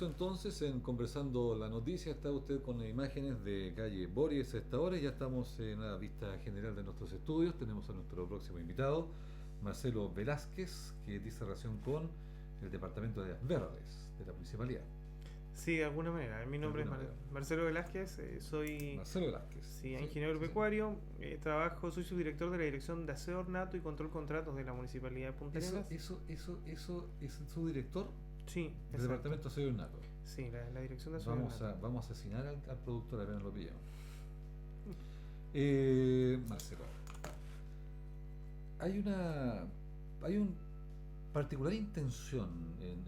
Entonces, en Conversando la Noticia, está usted con imágenes de calle Boris a esta hora. Ya estamos en la vista general de nuestros estudios. Tenemos a nuestro próximo invitado, Marcelo Velázquez, que dice relación con el Departamento de Áreas Verdes de la Municipalidad. Sí, de alguna manera. Mi De nombre es alguna manera. Marcelo Velázquez, soy Marcelo Velázquez. sí, Sí, ingeniero sí, sí. agropecuario, soy subdirector de la Dirección de Aseo Ornato y Control Contratos de la Municipalidad de Punta Eso, Arenas. eso, eso, eso es su director Sí, del exacto. Departamento de Aseo Nato. Sí, la Dirección de Aseo Vamos a, Ornato. vamos a asignar al productor, apenas lo pillamos. Marcelo, hay una hay un particular intención en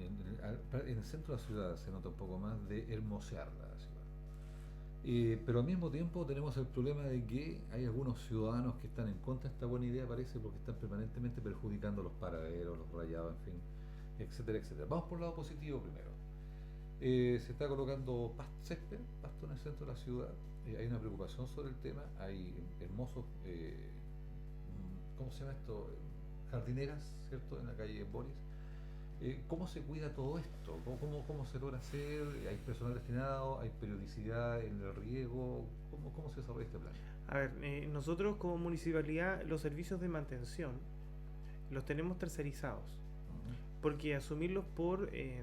el centro de la ciudad, se nota un poco más, de hermosear la ciudad. Pero al mismo tiempo tenemos el problema de que hay algunos ciudadanos que están en contra de esta buena idea, parece, porque están permanentemente perjudicando los paraderos, los rayados, en fin, etcétera, etcétera. Vamos por el lado positivo primero. Se está colocando césped, pasto en el centro de la ciudad. Hay una preocupación sobre el tema. Hay hermosos, ¿cómo se llama esto? Jardineras, ¿cierto? En la calle Boris. ¿Cómo se cuida todo esto? ¿Cómo se logra hacer? ¿Hay personal destinado? ¿Hay periodicidad en el riego? ¿Cómo se desarrolla este plan? A ver, nosotros como municipalidad los servicios de mantención los tenemos tercerizados. Ujú. Porque asumirlos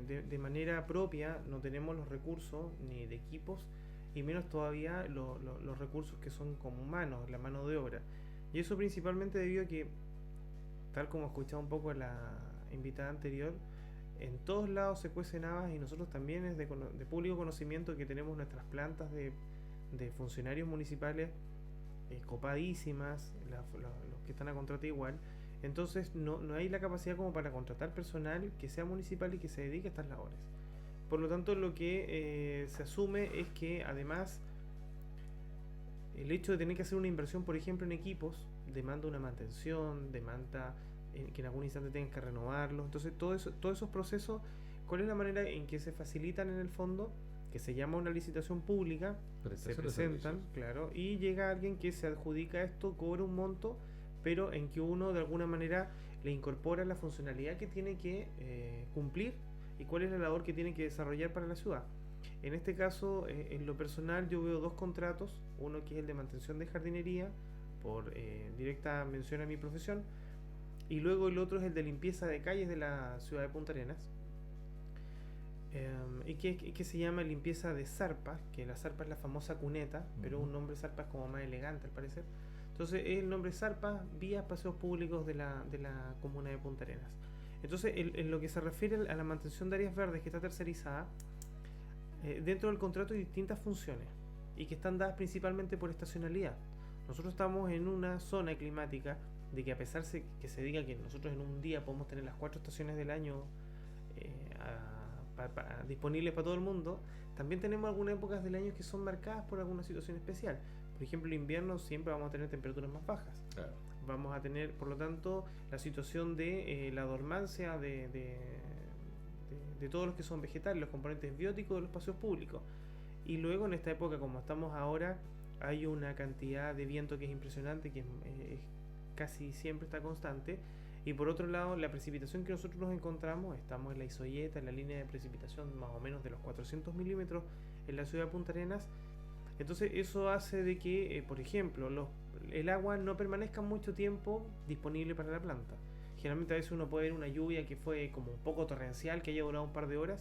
de manera propia no tenemos los recursos ni de equipos y menos todavía los recursos que son como humanos, la mano de obra. Y eso principalmente debido a que, tal como escuchaba un poco la invitada anterior, en todos lados se cuecen habas y nosotros también es de público conocimiento que tenemos nuestras plantas de funcionarios municipales copadísimas, los que están a contrato igual. Entonces no hay la capacidad como para contratar personal que sea municipal y que se dedique a estas labores. Por lo tanto, lo que se asume es que además el hecho de tener que hacer una inversión, por ejemplo, en equipos, demanda una mantención, demanda que en algún instante tengan que renovarlos. Entonces, todos esos procesos, ¿cuál es la manera en que se facilitan en el fondo? Que se llama una licitación pública, se Prestación de presentan, servicios. claro, y llega alguien que se adjudica esto, cobra un monto, pero en que uno de alguna manera le incorpora la funcionalidad que tiene que cumplir y cuál es la labor que tiene que desarrollar para la ciudad. En este caso, en lo personal, yo veo dos contratos, uno que es el de mantención de jardinería, por directa mención a mi profesión, y luego el otro es el de limpieza de calles de la ciudad de Punta Arenas, y que se llama limpieza de zarpas, que la zarpa es la famosa cuneta, pero Ujú. un nombre zarpa es como más elegante al parecer. Entonces es el nombre zarpa, vías, paseos públicos de la comuna de Punta Arenas. Entonces, en lo que se refiere a la mantención de áreas verdes que está tercerizada, dentro del contrato hay distintas funciones y que están dadas principalmente por estacionalidad. Nosotros estamos en una zona climática de que a pesar de que se diga que nosotros en un día podemos tener las 4 estaciones del año disponibles para todo el mundo, también tenemos algunas épocas del año que son marcadas por alguna situación especial. Por ejemplo, el invierno siempre vamos a tener temperaturas más bajas. Claro. Vamos a tener, por lo tanto, la situación de la dormancia de todos los que son vegetales, los componentes bióticos de los espacios públicos. Y luego en esta época, como estamos ahora, hay una cantidad de viento que es impresionante, que casi siempre está constante. Y por otro lado, la precipitación que nosotros nos encontramos, estamos en la isoyeta, en la línea de precipitación más o menos de los 400 milímetros en la ciudad de Punta Arenas. Entonces eso hace de que, por ejemplo, el agua no permanezca mucho tiempo disponible para la planta. Generalmente a veces uno puede ver una lluvia que fue como un poco torrencial, que haya durado un par de horas,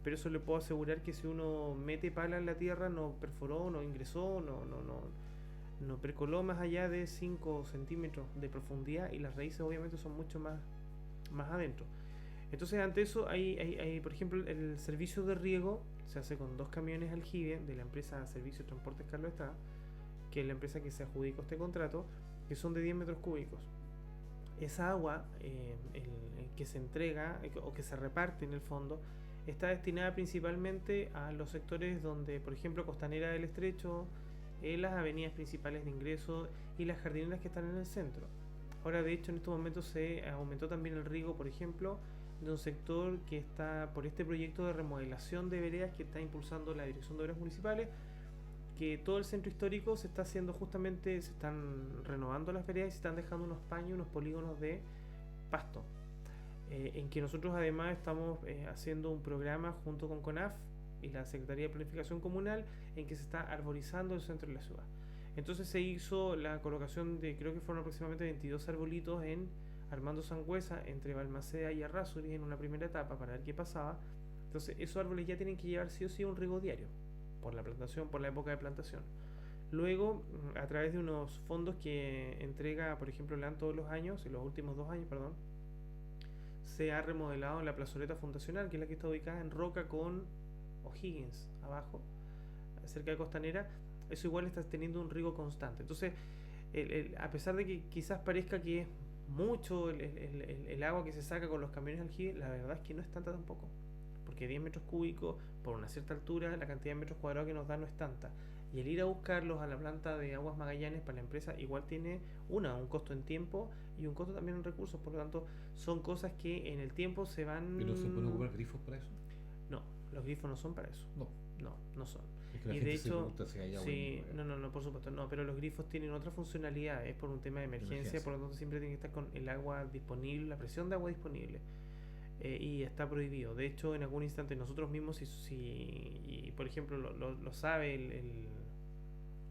pero eso le puedo asegurar que si uno mete pala en la tierra no perforó, no ingresó, no percoló más allá de 5 centímetros de profundidad y las raíces obviamente son mucho más adentro. Entonces, ante eso, por ejemplo, el servicio de riego se hace con 2 camiones aljibe de la empresa Servicios Transportes Carlos Estrada, que es la empresa que se adjudicó este contrato, que son de 10 metros cúbicos. Esa agua el que se entrega o que se reparte en el fondo está destinada principalmente a los sectores donde, por ejemplo, Costanera del Estrecho, las avenidas principales de ingreso y las jardineras que están en el centro. Ahora, de hecho, en estos momentos se aumentó también el riego, por ejemplo, de un sector que está por este proyecto de remodelación de veredas que está impulsando la Dirección de Obras Municipales, que todo el centro histórico se está haciendo justamente, se están renovando las veredas y se están dejando unos paños, unos polígonos de pasto. En que nosotros además estamos haciendo un programa junto con CONAF y la Secretaría de Planificación Comunal en que se está arborizando el centro de la ciudad. Entonces se hizo la colocación de, creo que fueron aproximadamente 22 arbolitos en Armando Sangüesa, entre Balmaceda y Arrázuriz en una primera etapa para ver qué pasaba. Entonces esos árboles ya tienen que llevar sí o sí un riego diario por la plantación, por la época de plantación. Luego, a través de unos fondos que entrega, por ejemplo, LAN todos los años, en los últimos 2 años, perdón, se ha remodelado la plazoleta fundacional, que es la que está ubicada en Roca con O'Higgins, abajo, cerca de Costanera. Eso igual está teniendo un riego constante. Entonces, a pesar de que quizás parezca que es mucho el agua que se saca con los camiones de aljibe, la verdad es que no es tanta tampoco. Porque 10 metros cúbicos por una cierta altura, la cantidad de metros cuadrados que nos da no es tanta. Y el ir a buscarlos a la planta de Aguas Magallanes para la empresa igual tiene un costo en tiempo y un costo también en recursos. Por lo tanto, son cosas que en el tiempo se van... ¿Pero se pueden ocupar grifos para eso? No, los grifos no son para eso. No. No, no son. Es que la Y gente de se hecho, pregunta si hay agua. sí, no, por supuesto, no, pero los grifos tienen otra funcionalidad, es por un tema de emergencia, por lo tanto siempre tiene que estar con el agua disponible, la presión de agua disponible. Y está prohibido. De hecho, en algún instante nosotros mismos, si por ejemplo lo sabe el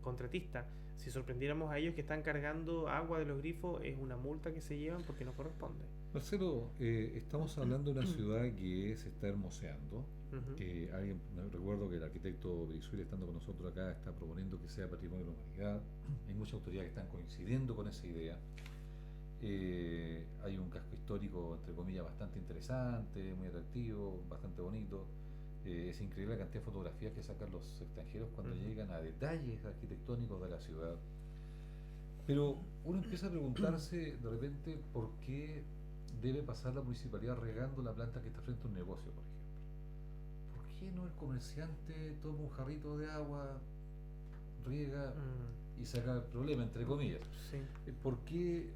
contratista, si sorprendiéramos a ellos que están cargando agua de los grifos, es una multa que se llevan porque no corresponde. Marcelo, estamos hablando de una ciudad que se está hermoseando. Recuerdo que el arquitecto Brizuela, estando con nosotros acá, está proponiendo que sea patrimonio de la humanidad. Hay muchas autoridades que están coincidiendo con esa idea. Hay un casco histórico, entre comillas, bastante interesante, muy atractivo, bastante bonito. Es increíble la cantidad de fotografías que sacan los extranjeros cuando llegan a detalles arquitectónicos de la ciudad. Pero uno empieza a preguntarse de repente por qué debe pasar la municipalidad regando la planta que está frente a un negocio, por ejemplo. ¿Por qué no el comerciante toma un jarrito de agua, riega y saca el problema, entre comillas? Sí. ¿Por qué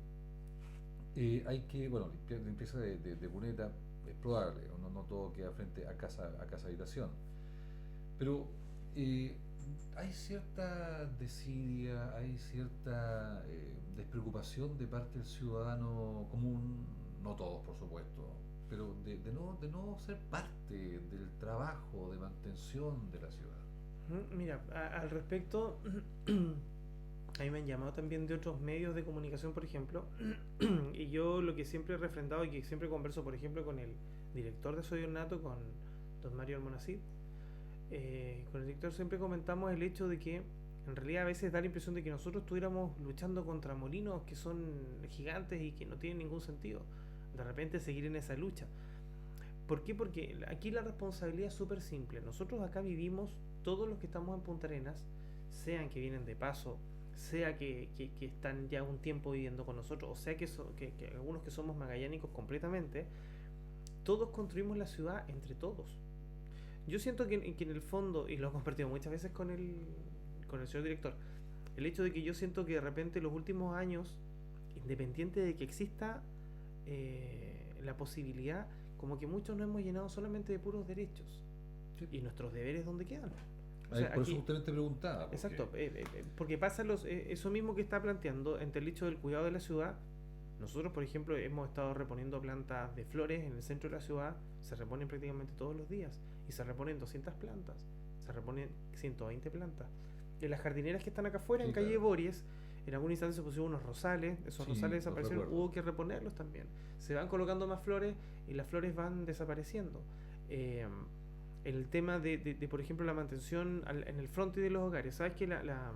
hay que, bueno, limpieza de cuneta es probable, no todo queda frente a casa habitación, pero hay cierta desidia, hay cierta despreocupación de parte del ciudadano común, no todos por supuesto, pero de no ser parte del trabajo de mantención de la ciudad. Mira, al respecto, a mí me han llamado también de otros medios de comunicación, por ejemplo, y yo lo que siempre he refrendado y que siempre converso, por ejemplo, con el director de Soy Ornato, con don Mario Almonacid, con el director siempre comentamos el hecho de que en realidad a veces da la impresión de que nosotros estuviéramos luchando contra molinos que son gigantes y que no tienen ningún sentido. De repente seguir en esa lucha. ¿Por qué? Porque aquí la responsabilidad es súper simple. Nosotros acá vivimos, todos los que estamos en Punta Arenas, sean que vienen de paso, sea que están ya un tiempo viviendo con nosotros, o sea que algunos que somos magallánicos completamente, todos construimos la ciudad entre todos. Yo siento que en el fondo, y lo he compartido muchas veces con el señor director, el hecho de que yo siento que de repente los últimos años, independiente de que exista la posibilidad, como que muchos nos hemos llenado solamente de puros derechos. Sí. Y nuestros deberes, ¿dónde quedan? O sea, por eso justamente preguntaba. Exacto, porque pasa eso mismo que está planteando entre el hecho del cuidado de la ciudad. Nosotros, por ejemplo, hemos estado reponiendo plantas de flores en el centro de la ciudad, se reponen prácticamente todos los días, y se reponen 200 plantas, se reponen 120 plantas. En las jardineras que están acá afuera, sí, en calle Bories, en algún instante se pusieron unos rosales, esos rosales desaparecieron, hubo que reponerlos también. Se van colocando más flores y las flores van desapareciendo. El tema de por ejemplo, la mantención en el frontis de los hogares. Sabes que la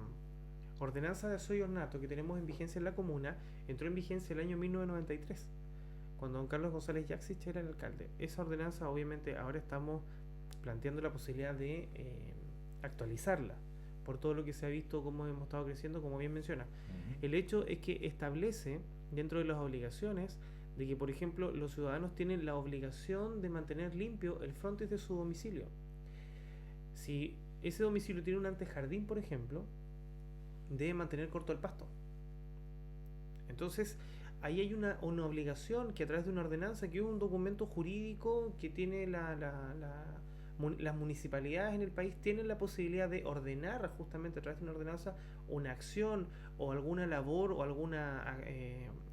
ordenanza de Soy Ornato que tenemos en vigencia en la comuna entró en vigencia el año 1993, cuando don Carlos González Yaxich era el alcalde. Esa ordenanza, obviamente, ahora estamos planteando la posibilidad de actualizarla por todo lo que se ha visto, cómo hemos estado creciendo, como bien menciona. El hecho es que establece dentro de las obligaciones de que, por ejemplo, los ciudadanos tienen la obligación de mantener limpio el frontis de su domicilio. Si ese domicilio tiene un antejardín, por ejemplo, debe mantener corto el pasto. Entonces, ahí hay una obligación que a través de una ordenanza, que es un documento jurídico que tiene las municipalidades en el país, tienen la posibilidad de ordenar justamente a través de una ordenanza una acción o alguna labor o alguna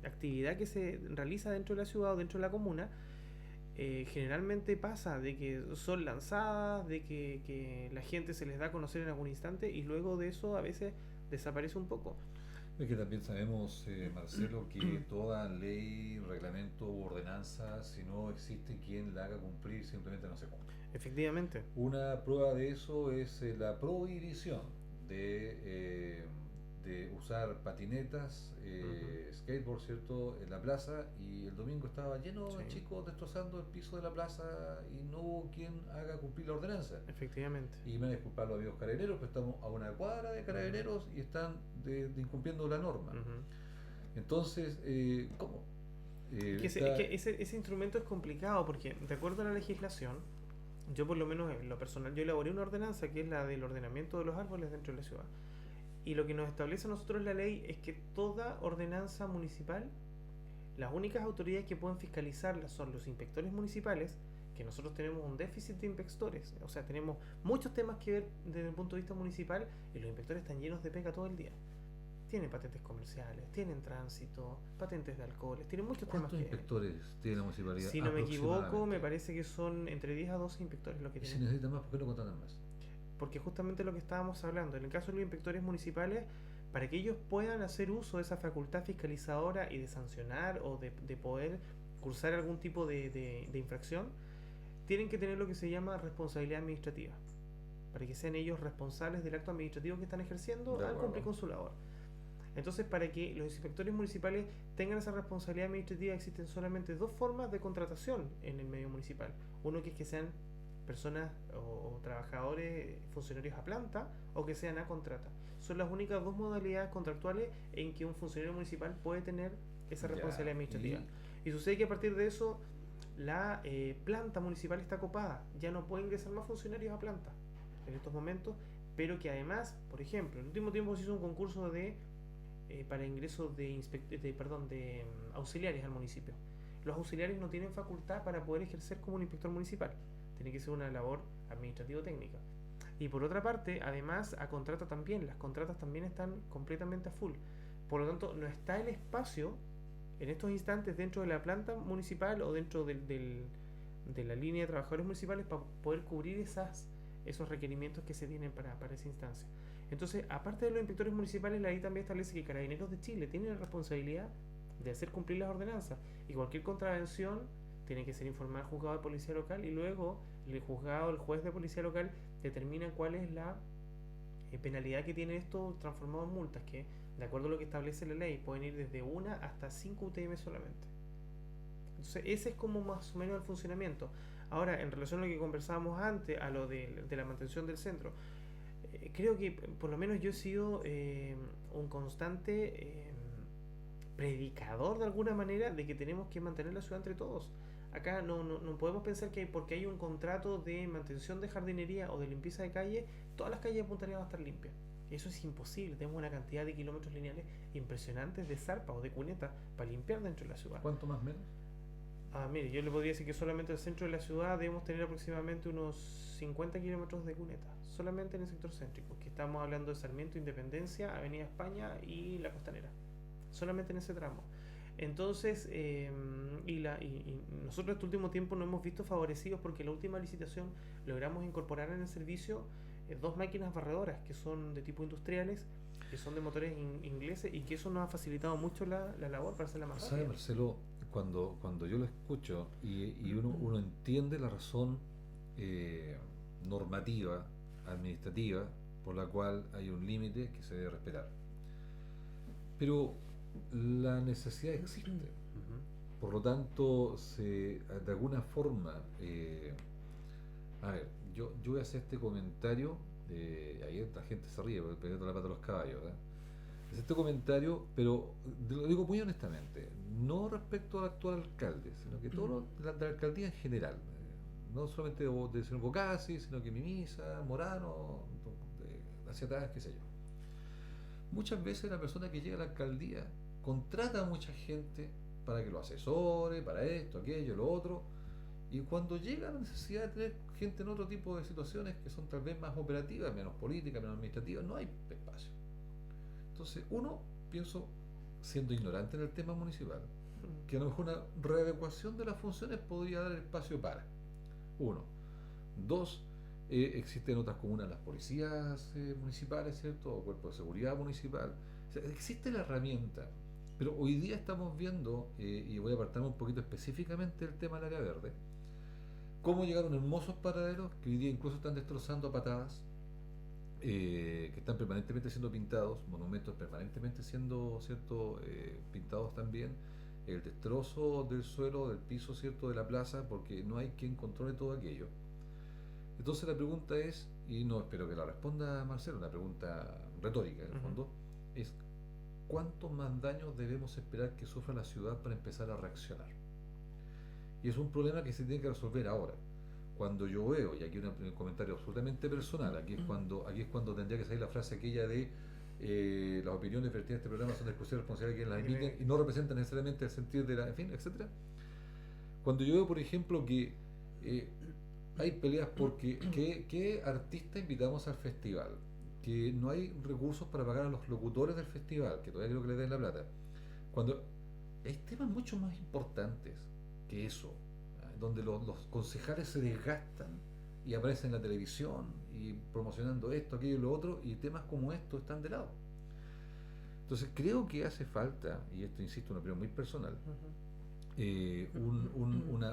actividad que se realiza dentro de la ciudad o dentro de la comuna, generalmente pasa de que son lanzadas, de que la gente se les da a conocer en algún instante y luego de eso a veces desaparece un poco. Es que también sabemos, Marcelo, que toda ley, reglamento u ordenanza, si no existe quien la haga cumplir, simplemente no se cumple. Efectivamente. Una prueba de eso es la prohibición de, eh, de usar patinetas, skateboard, ¿cierto?, en la plaza, y el domingo estaba lleno de Sí, chicos destrozando el piso de la plaza y no hubo quien haga cumplir la ordenanza. efectivamente. Y me van a disculpar los amigos carabineros, pero estamos a una cuadra de carabineros y están de incumpliendo la norma. Ujú. Entonces, ¿cómo? Ese instrumento es complicado porque, de acuerdo a la legislación, yo por lo menos en lo personal, yo elaboré una ordenanza que es la del ordenamiento de los árboles dentro de la ciudad. Y lo que nos establece a nosotros la ley es que toda ordenanza municipal, las únicas autoridades que pueden fiscalizarla son los inspectores municipales, que nosotros tenemos un déficit de inspectores, o sea, tenemos muchos temas que ver desde el punto de vista municipal y los inspectores están llenos de pega todo el día. Tienen patentes comerciales, tienen tránsito, patentes de alcoholes, tienen muchos temas ¿Cuántos que... inspectores tiene la municipalidad? Si no me equivoco, me Aproximadamente. parece que son entre 10 a 12 inspectores lo que Y si tienen. necesitan más, ¿por qué no contratan más? Porque justamente lo que estábamos hablando, en el caso de los inspectores municipales, para que ellos puedan hacer uso de esa facultad fiscalizadora y de sancionar o de poder cursar algún tipo de infracción, tienen que tener lo que se llama responsabilidad administrativa. Para que sean ellos responsables del acto administrativo que están ejerciendo De al cumplir acuerdo. con su labor. Entonces, para que los inspectores municipales tengan esa responsabilidad administrativa, existen solamente dos formas de contratación en el medio municipal. Uno que es que sean personas o trabajadores, funcionarios a planta, o que sean a contrata. Son las únicas dos modalidades contractuales en que un funcionario municipal puede tener esa responsabilidad Ya, administrativa. y Y sucede que a partir de eso, la planta municipal está copada. Ya no puede ingresar más funcionarios a planta en estos momentos, pero que además, por ejemplo, en el último tiempo se hizo un concurso para ingreso de auxiliares al municipio. Los auxiliares no tienen facultad para poder ejercer como un inspector municipal. Tiene que ser una labor administrativo-técnica. Y por otra parte, además, a contrata también. Las contratas también están completamente a full. Por lo tanto, no está el espacio en estos instantes dentro de la planta municipal o dentro de la línea de trabajadores municipales para poder cubrir esos requerimientos que se tienen para esa instancia. Entonces, aparte de los inspectores municipales, la ley también establece que Carabineros de Chile tienen la responsabilidad de hacer cumplir las ordenanzas y cualquier contravención tiene que ser informada al juzgado de policía local y luego el juzgado, el juez de policía local determina cuál es la penalidad que tiene esto transformado en multas, que de acuerdo a lo que establece la ley pueden ir desde 1 hasta 5 UTM solamente. Entonces, ese es como más o menos el funcionamiento. Ahora, en relación a lo que conversábamos antes, a lo de la mantención del centro, creo que por lo menos yo he sido un constante predicador de alguna manera de que tenemos que mantener la ciudad entre todos. Acá no podemos pensar que porque hay un contrato de mantención de jardinería o de limpieza de calle, todas las calles de Punta Arenas van a estar limpias. Eso es imposible. Tenemos una cantidad de kilómetros lineales impresionantes de zarpa o de cuneta para limpiar dentro de la ciudad. ¿cuánto más o menos? Mire, yo le podría decir que solamente en el centro de la ciudad debemos tener aproximadamente unos 50 kilómetros de cuneta, solamente en el sector céntrico, que estamos hablando de Sarmiento, Independencia, Avenida España y La Costanera, solamente en ese tramo. Entonces, y nosotros este último tiempo nos hemos visto favorecidos porque en la última licitación logramos incorporar en el servicio dos máquinas barredoras que son de tipo industriales, que son de motores ingleses y que eso nos ha facilitado mucho la labor para hacerla más ¿Sabe, rápida. Marcelo? Cuando yo lo escucho y uno entiende la razón eh, normativa, administrativa, por la cual hay un límite que se debe respetar. Pero la necesidad existe. Ujú. Por lo tanto, de alguna forma, a ver, yo voy a hacer este comentario, ahí la gente se ríe porque pegando la pata a los caballos, ¿verdad? Es este comentario, pero lo digo muy honestamente, no respecto al actual alcalde, sino que todo de la alcaldía en general, no solamente de señor Bocasi, sino que Mimisa, Morano, hacia atrás, qué sé yo. Muchas veces la persona que llega a la alcaldía contrata a mucha gente para que lo asesore, para esto, aquello, lo otro, y cuando llega la necesidad de tener gente en otro tipo de situaciones que son tal vez más operativas, menos políticas, menos administrativas, no hay espacio. Entonces, uno, pienso, siendo ignorante en el tema municipal, que a lo mejor una readecuación de las funciones podría dar espacio para. Uno. Dos, existen otras comunas, las policías municipales, ¿cierto? O cuerpo de seguridad municipal. O sea, existe la herramienta, pero hoy día estamos viendo, y voy a apartarme un poquito específicamente del tema del área verde, cómo llegaron hermosos paraderos que hoy día incluso están destrozando a patadas, que están permanentemente siendo pintados, monumentos permanentemente siendo, ¿cierto? Pintados también, el destrozo del suelo, del piso, ¿cierto? De la plaza, porque no hay quien controle todo aquello. Entonces la pregunta es, y no espero que la responda Marcelo, una pregunta retórica en el fondo, es ¿cuántos más daños debemos esperar que sufra la ciudad para empezar a reaccionar? Y es un problema que se tiene que resolver ahora. Cuando yo veo, y aquí un comentario absolutamente personal, aquí es cuando tendría que salir la frase aquella de las opiniones vertidas en este programa son de exclusiva responsabilidad de quienes las emiten y no representan necesariamente el sentido de la, en fin, etcétera. Cuando yo veo, por ejemplo, que hay peleas porque ¿qué artista invitamos al festival? Que no hay recursos para pagar a los locutores del festival, que todavía creo que les den la plata. Cuando hay temas mucho más importantes que eso, donde los concejales se desgastan y aparecen en la televisión y promocionando esto, aquello y lo otro, y temas como estos están de lado. Entonces creo que hace falta, y esto insisto, una opinión muy personal,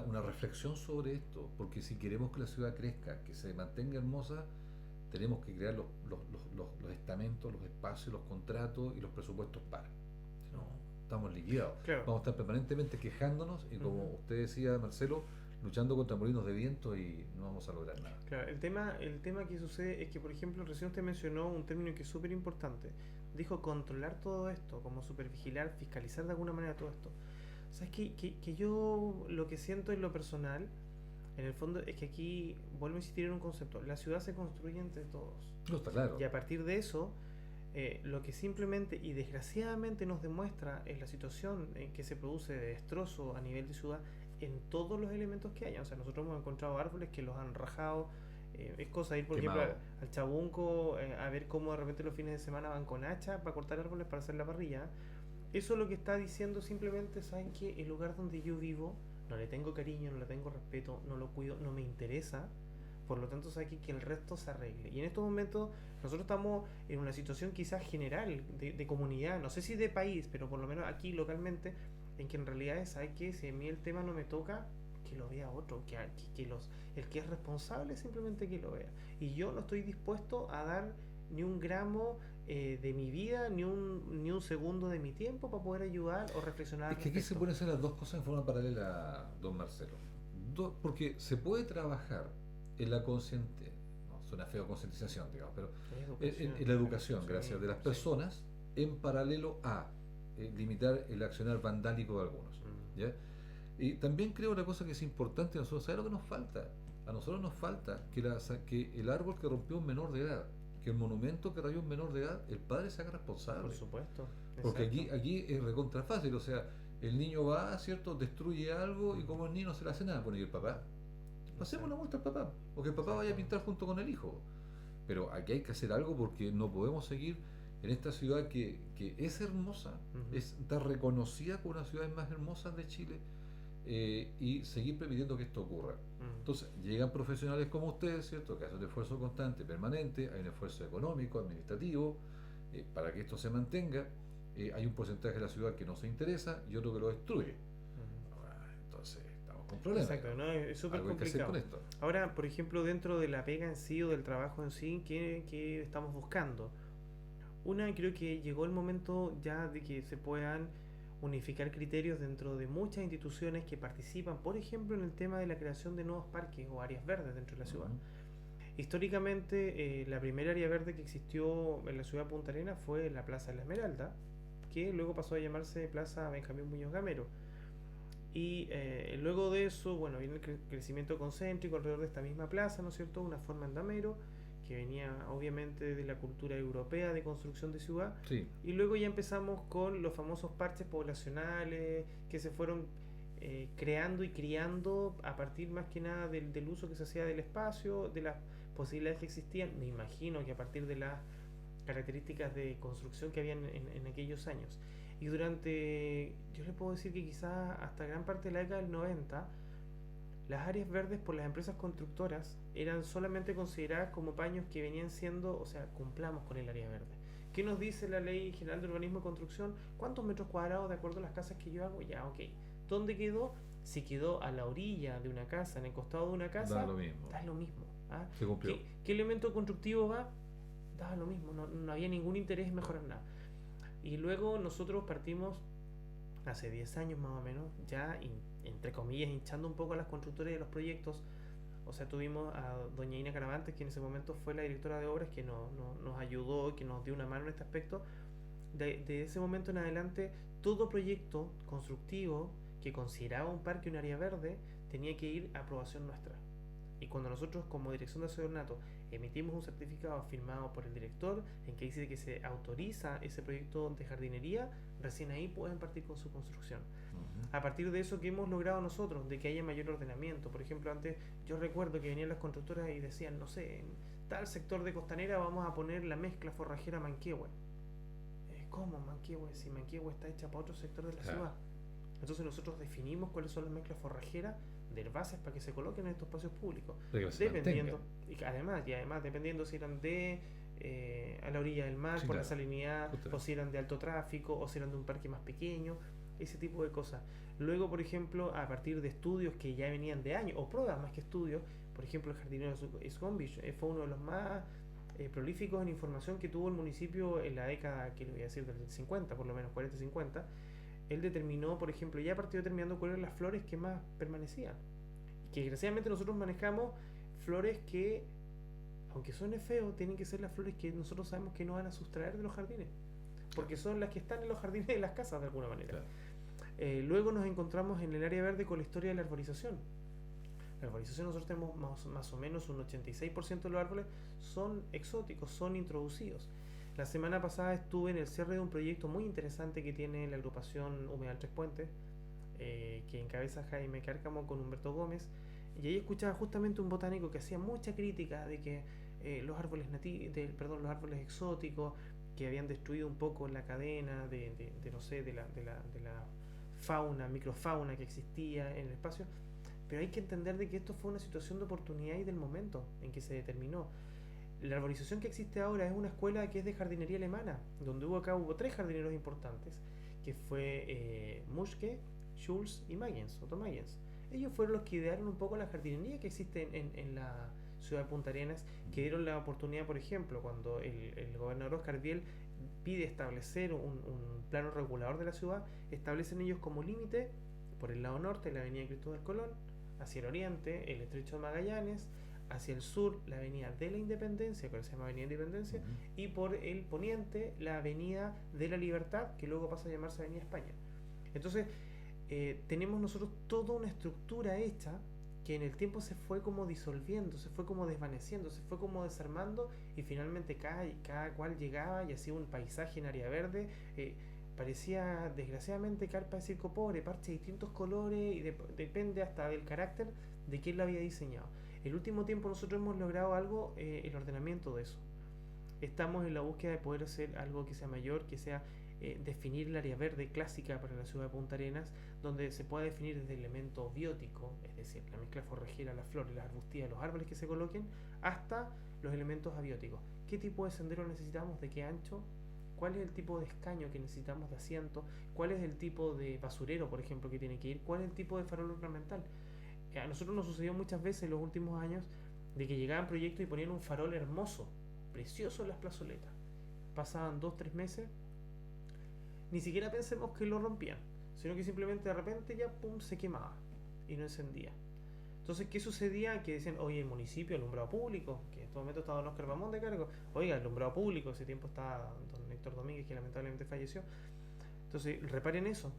una reflexión sobre esto, porque si queremos que la ciudad crezca, que se mantenga hermosa, tenemos que crear los estamentos, los espacios, los contratos y los presupuestos para. Si no, estamos liquidados. Claro. Vamos a estar permanentemente quejándonos y, como usted decía, Marcelo, luchando contra molinos de viento y no vamos a lograr nada. Claro, el tema que sucede es que, por ejemplo, recién usted mencionó un término que es súper importante. Dijo controlar todo esto, como supervigilar, fiscalizar de alguna manera todo esto. ¿Sabes que yo lo que siento en lo personal, en el fondo, es que aquí, vuelvo a insistir en un concepto, la ciudad se construye entre todos. No, está claro. Y a partir de eso, lo que simplemente y desgraciadamente nos demuestra es la situación en que se produce de destrozo a nivel de ciudad en todos los elementos que haya. O sea, nosotros hemos encontrado árboles que los han rajado. Es cosa de ir, por Quemado. ejemplo, al Chabunco, a ver cómo de repente los fines de semana van con hacha para cortar árboles para hacer la parrilla. Eso lo que está diciendo simplemente, ¿saben qué? El lugar donde yo vivo, no le tengo cariño, no le tengo respeto, no lo cuido, no me interesa. Por lo tanto, ¿sabe qué? Que el resto se arregle. Y en estos momentos nosotros estamos en una situación quizás general de comunidad, no sé si de país, pero por lo menos aquí localmente, en que en realidad, ¿sabe qué? Si a mí el tema no me toca, que lo vea otro, el que es responsable simplemente que lo vea. Y yo no estoy dispuesto a dar ni un gramo de mi vida, ni un segundo de mi tiempo para poder ayudar o reflexionar. Es que aquí se pueden hacer las dos cosas en forma paralela, don Marcelo. Porque se puede trabajar en la consciente, no suena feo concientización, digamos, pero en la educación, gracias, de las personas, en paralelo a limitar el accionar vandálico de algunos. ¿Ya? Y también creo una cosa que es importante a nosotros, ¿sabes lo que nos falta? A nosotros nos falta que el árbol que rompió un menor de edad, que el monumento que rayó un menor de edad, el padre se haga responsable. Por supuesto. Porque aquí es recontra fácil, o sea, el niño va, ¿cierto? Destruye algo y como el niño no se le hace nada, pone el papá. Pasemos la multa al papá, o que el papá vaya a pintar junto con el hijo. Pero aquí hay que hacer algo porque no podemos seguir en esta ciudad que es hermosa, está reconocida como una de las ciudades más hermosas de Chile, y seguir permitiendo que esto ocurra. Entonces, llegan profesionales como ustedes, ¿cierto? Que hacen un esfuerzo constante, permanente, hay un esfuerzo económico, administrativo, para que esto se mantenga. Hay un porcentaje de la ciudad que no se interesa y otro que lo destruye. Entonces, estamos con problemas. Exacto, ¿no? Es súper complicado. Hay que hacer con esto. Ahora, por ejemplo, dentro de la pega en sí o del trabajo en sí, ¿qué estamos buscando? Una, creo que llegó el momento ya de que se puedan unificar criterios dentro de muchas instituciones que participan, por ejemplo, en el tema de la creación de nuevos parques o áreas verdes dentro de la ciudad. Históricamente, la primera área verde que existió en la ciudad de Punta Arenas fue la Plaza de la Esmeralda, que luego pasó a llamarse Plaza Benjamín Muñoz Gamero. Y luego de eso, bueno, viene el crecimiento concéntrico alrededor de esta misma plaza, ¿no es cierto? Una forma en damero, que venía obviamente de la cultura europea de construcción de ciudad. Sí. Y luego ya empezamos con los famosos parches poblacionales que se fueron creando y criando a partir más que nada del uso que se hacía del espacio, de las posibilidades que existían. Me imagino que a partir de las características de construcción que habían en aquellos años. Y durante, yo le puedo decir que quizás hasta gran parte de la década del 90, las áreas verdes por las empresas constructoras eran solamente consideradas como paños que venían siendo, o sea, cumplamos con el área verde. ¿Qué nos dice la Ley General de Urbanismo y Construcción? ¿Cuántos metros cuadrados de acuerdo a las casas que yo hago? Ya, ok. ¿Dónde quedó? Si quedó a la orilla de una casa, en el costado de una casa, Da lo mismo. da lo mismo. ¿Ah? Se cumplió. ¿Qué elemento constructivo va? Da lo mismo, no había ningún interés en mejorar nada. Y luego nosotros partimos hace 10 años más o menos, ya entre comillas hinchando un poco a las constructoras y a los proyectos. O sea, tuvimos a doña Ina Caravantes, que en ese momento fue la directora de obras, que nos ayudó, que nos dio una mano en este aspecto. De ese momento en adelante, todo proyecto constructivo que consideraba un parque, un área verde, tenía que ir a aprobación nuestra. Y cuando nosotros como dirección de Ornato emitimos un certificado firmado por el director en que dice que se autoriza ese proyecto de jardinería, recién ahí pueden partir con su construcción. A partir de eso, ¿qué hemos logrado nosotros? De que haya mayor ordenamiento. Por ejemplo, antes yo recuerdo que venían las constructoras y decían, no sé, en tal sector de Costanera vamos a poner la mezcla forrajera Manquehue. ¿Cómo Manquehue? Si Manquehue está hecha para otro sector de la ciudad. Entonces nosotros definimos cuáles son las mezclas forrajeras de herbáceas para que se coloquen en estos espacios públicos. Dependiendo, y además dependiendo si eran de a la orilla del mar, sí, por la salinidad, o si eran de alto tráfico, o si eran de un parque más pequeño, ese tipo de cosas. Luego, por ejemplo, a partir de estudios que ya venían de años, o pruebas más que estudios, por ejemplo, el jardinero Scombich fue uno de los más prolíficos en información que tuvo el municipio en la década, que le voy a decir, del 50, por lo menos 40-50. Él determinó, por ejemplo, ya a partir determinando cuáles eran las flores que más permanecían. Y que desgraciadamente nosotros manejamos flores que, aunque suene feo, tienen que ser las flores que nosotros sabemos que no van a sustraer de los jardines. Porque son las que están en los jardines de las casas de alguna manera. Claro. Luego nos encontramos en el área verde con la historia de la arborización. La arborización, nosotros tenemos más o menos un 86% de los árboles son exóticos, son introducidos. La semana pasada estuve en el cierre de un proyecto muy interesante que tiene la agrupación Humedal Tres Puentes, que encabeza Jaime Cárcamo con Humberto Gómez, y ahí escuchaba justamente un botánico que hacía mucha crítica de que los árboles los árboles exóticos que habían destruido un poco la cadena de la fauna, microfauna que existía en el espacio. Pero hay que entender de que esto fue una situación de oportunidad y del momento en que se determinó. La arborización que existe ahora es una escuela que es de jardinería alemana, donde hubo 3 jardineros importantes, que fue Muschke, Schulz y Otto Mayens. Ellos fueron los que idearon un poco la jardinería que existe en la ciudad de Punta Arenas, que dieron la oportunidad, por ejemplo, cuando el gobernador Oscar Biel pide establecer un plano regulador de la ciudad, establecen ellos como límite, por el lado norte, la avenida Cristóbal Colón, hacia el oriente, el estrecho de Magallanes, hacia el sur, la avenida de la Independencia, que ahora se llama Avenida Independencia, y por el poniente, la avenida de la Libertad, que luego pasa a llamarse Avenida España. Entonces, tenemos nosotros toda una estructura hecha que en el tiempo se fue como disolviendo, se fue como desvaneciendo, se fue como desarmando, y finalmente cada cual llegaba y hacía un paisaje en área verde. Parecía desgraciadamente carpa de circo pobre, parche de distintos colores, y depende hasta del carácter de quién lo había diseñado. El último tiempo nosotros hemos logrado algo, el ordenamiento de eso. Estamos en la búsqueda de poder hacer algo que sea mayor, que sea definir el área verde clásica para la ciudad de Punta Arenas, donde se pueda definir desde el elemento biótico, es decir, la mezcla forrajera, las flores, las arbustivas, los árboles que se coloquen, hasta los elementos abióticos. ¿Qué tipo de sendero necesitamos? ¿De qué ancho? ¿Cuál es el tipo de escaño que necesitamos de asiento? ¿Cuál es el tipo de basurero, por ejemplo, que tiene que ir? ¿Cuál es el tipo de farol ornamental? A nosotros nos sucedió muchas veces en los últimos años de que llegaban proyectos y ponían un farol hermoso, precioso en las plazoletas. Pasaban 2-3 meses, ni siquiera pensemos que lo rompían, sino que simplemente de repente ya pum, se quemaba y no encendía. Entonces, ¿qué sucedía? Que decían, oye, el municipio, alumbrado público, que en este momento estaba don Oscar Bamón de cargo, oiga, alumbrado público, ese tiempo estaba don Héctor Domínguez, que lamentablemente falleció. Entonces, reparen eso.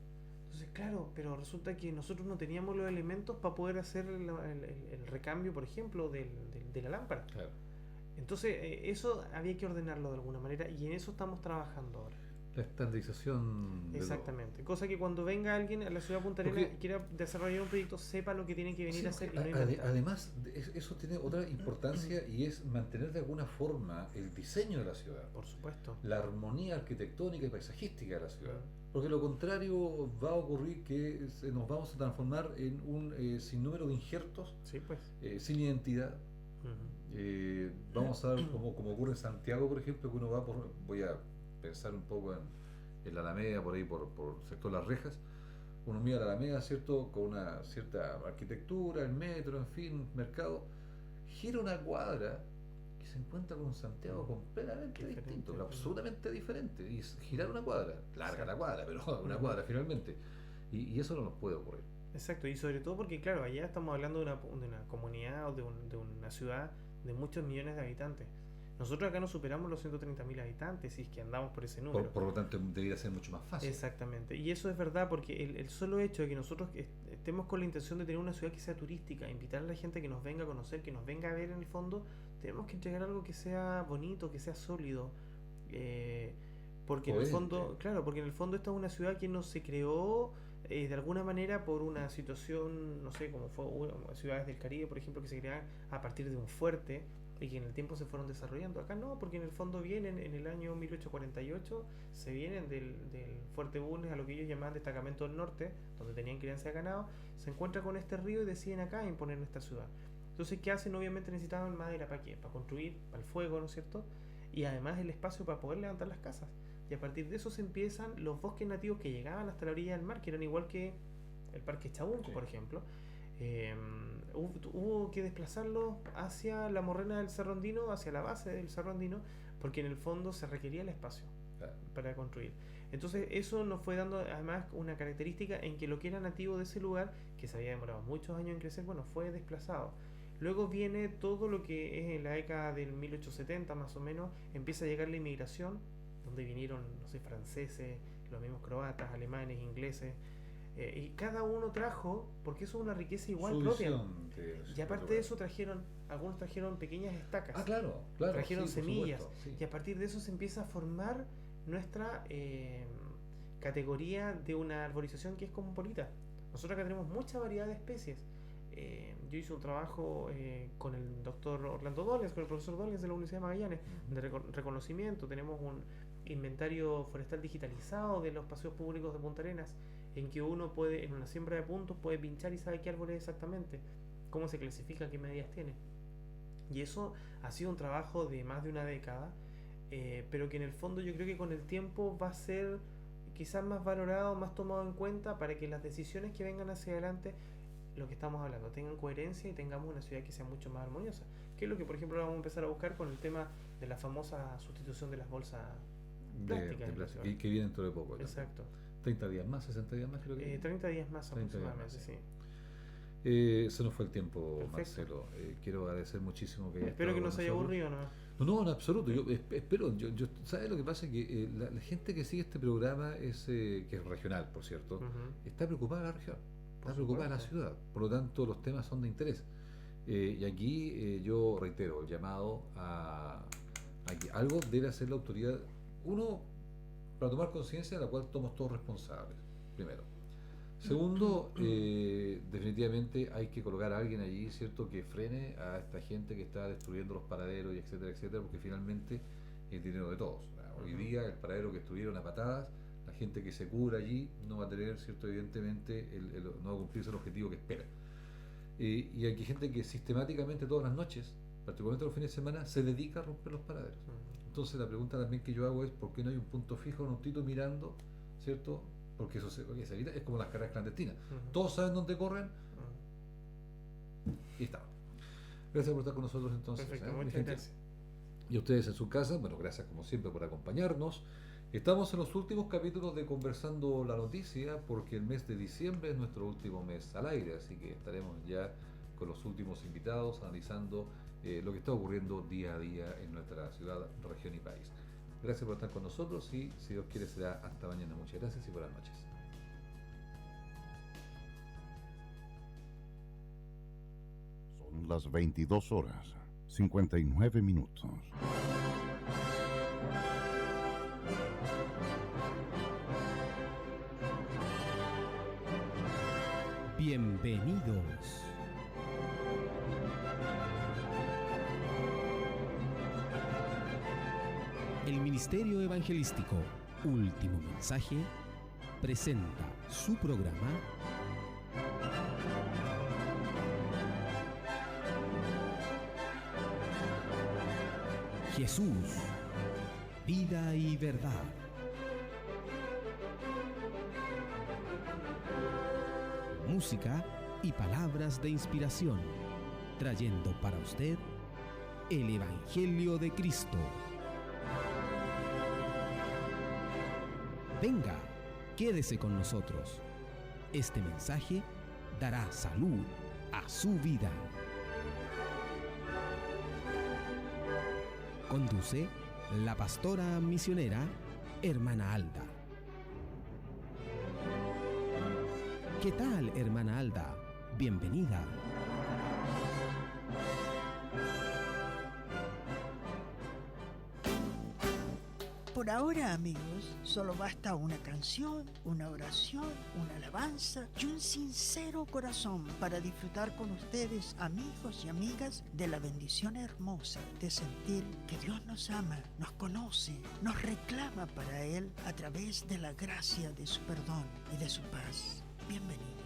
Entonces, claro, pero resulta que nosotros no teníamos los elementos para poder hacer el recambio, por ejemplo, de la lámpara. Claro. Entonces, eso había que ordenarlo de alguna manera, y en eso estamos trabajando ahora. La estandarización. Exactamente. Cosa que cuando venga alguien a la ciudad de Punta Arenas y quiera desarrollar un proyecto, sepa lo que tiene que venir a hacer y no inventar. Además, eso tiene otra importancia y es mantener de alguna forma el diseño de la ciudad. Por supuesto. La armonía arquitectónica y paisajística de la ciudad. Porque lo contrario va a ocurrir que nos vamos a transformar en un sinnúmero de injertos, sí, pues. Sin identidad. Vamos a ver como ocurre en Santiago, por ejemplo, que uno va por... Voy a pensar un poco en la Alameda, por ahí, por el sector de Las Rejas. Uno mira la Alameda, ¿cierto? Con una cierta arquitectura, el metro, en fin, mercado. Gira una cuadra y se encuentra con un Santiago completamente distinto, pero absolutamente diferente. Y girar una cuadra, larga la cuadra, pero una cuadra finalmente. Y eso no nos puede ocurrir. Exacto, y sobre todo porque, claro, allá estamos hablando de una comunidad o de una ciudad de muchos millones de habitantes. Nosotros acá no superamos los 130.000 habitantes, si es que andamos por ese número. Por lo tanto, debería ser mucho más fácil. Exactamente. Y eso es verdad porque el solo hecho de que nosotros estemos con la intención de tener una ciudad que sea turística, invitar a la gente que nos venga a conocer, que nos venga a ver en el fondo, tenemos que entregar algo que sea bonito, que sea sólido. Porque en el fondo, claro, porque en el fondo esta es una ciudad que no se creó de alguna manera por una situación, no sé, como fue ciudades del Caribe, por ejemplo, que se crearon a partir de un fuerte y que en el tiempo se fueron desarrollando. Acá no, porque en el fondo vienen en el año 1848, se vienen del Fuerte Bulnes a lo que ellos llamaban Destacamento del Norte, donde tenían crianza de ganado, se encuentran con este río y deciden acá imponer esta ciudad. Entonces, ¿qué hacen? Obviamente necesitaban madera, ¿para qué? Para construir, para el fuego, ¿no es cierto? Y además el espacio para poder levantar las casas. Y a partir de eso se empiezan los bosques nativos que llegaban hasta la orilla del mar, que eran igual que el Parque Chaburco, sí, por ejemplo. Hubo que desplazarlos hacia la morrena del Cerro Andino, hacia la base del Cerro Andino, porque en el fondo se requería el espacio para construir. Entonces eso nos fue dando además una característica en que lo que era nativo de ese lugar, que se había demorado muchos años en crecer, bueno, fue desplazado. Luego viene todo lo que es en la década del 1870 más o menos, empieza a llegar la inmigración, donde vinieron, no sé, franceses, los mismos croatas, alemanes, ingleses, y cada uno trajo, porque eso es una riqueza igual propia. Y aparte de eso algunos trajeron pequeñas estacas. Claro, trajeron sí, semillas. Sí. Y a partir de eso se empieza a formar nuestra categoría de una arborización que es cosmopolita. Nosotros acá tenemos mucha variedad de especies. Yo hice un trabajo con el doctor Orlando Dollens, con el profesor Dollens de la Universidad de Magallanes, de reconocimiento. Tenemos un inventario forestal digitalizado de los paseos públicos de Punta Arenas, en que uno puede, en una siembra de puntos, puede pinchar y sabe qué árboles exactamente, cómo se clasifica, qué medidas tiene. Y eso ha sido un trabajo de más de una década, pero que en el fondo yo creo que con el tiempo va a ser quizás más valorado, más tomado en cuenta para que las decisiones que vengan hacia adelante, lo que estamos hablando, tengan coherencia y tengamos una ciudad que sea mucho más armoniosa. Que es lo que, por ejemplo, vamos a empezar a buscar con el tema de la famosa sustitución de las bolsas plásticas. Y que viene dentro de poco. Exacto. 30 días más, 60 días más creo que. 30 días más aproximadamente, días más, sí. Se nos fue el tiempo. Perfecto. Marcelo. Quiero agradecer muchísimo que espero que no se haya aburrido, ¿no? No, en absoluto. Yo espero. ¿Sabes lo que pasa? Que la gente que sigue este programa que es regional, por cierto, está preocupada de la región, está preocupada de la ciudad. Por lo tanto, los temas son de interés. Y aquí yo reitero el llamado a que algo debe hacer la autoridad. Uno, para tomar conciencia de la cual somos todos responsables, primero. Segundo, definitivamente hay que colocar a alguien allí, ¿cierto?, que frene a esta gente que está destruyendo los paraderos, y etcétera, etcétera, porque finalmente es dinero de todos. Hoy día el paradero que estuvieron a patadas, la gente que se cubra allí no va a tener, ¿cierto?, evidentemente no va a cumplirse el objetivo que espera. Y hay gente que sistemáticamente todas las noches, particularmente los fines de semana, se dedica a romper los paraderos. Entonces la pregunta también que yo hago es ¿por qué no hay un punto fijo, un autito mirando, ¿cierto? Porque eso se evita, es como las carreras clandestinas. Todos saben dónde corren y está. Gracias por estar con nosotros entonces. Perfecto, muchas gracias. Y a ustedes en su casa, bueno, gracias como siempre por acompañarnos. Estamos en los últimos capítulos de Conversando la Noticia, porque el mes de diciembre es nuestro último mes al aire, así que estaremos ya con los últimos invitados analizando lo que está ocurriendo día a día en nuestra ciudad, región y país. Gracias por estar con nosotros y si Dios quiere será hasta mañana. Muchas gracias y buenas noches. Son las 22:59. Bienvenidos. El Ministerio Evangelístico Último Mensaje presenta su programa Jesús, vida y verdad. Música y palabras de inspiración, trayendo para usted el Evangelio de Cristo. Venga, quédese con nosotros. Este mensaje dará salud a su vida. Conduce la pastora misionera, hermana Alda. ¿Qué tal, hermana Alda? Bienvenida. Por ahora, amigos, solo basta una canción, una oración, una alabanza y un sincero corazón para disfrutar con ustedes, amigos y amigas, de la bendición hermosa de sentir que Dios nos ama, nos conoce, nos reclama para Él a través de la gracia de su perdón y de su paz. Bienvenidos.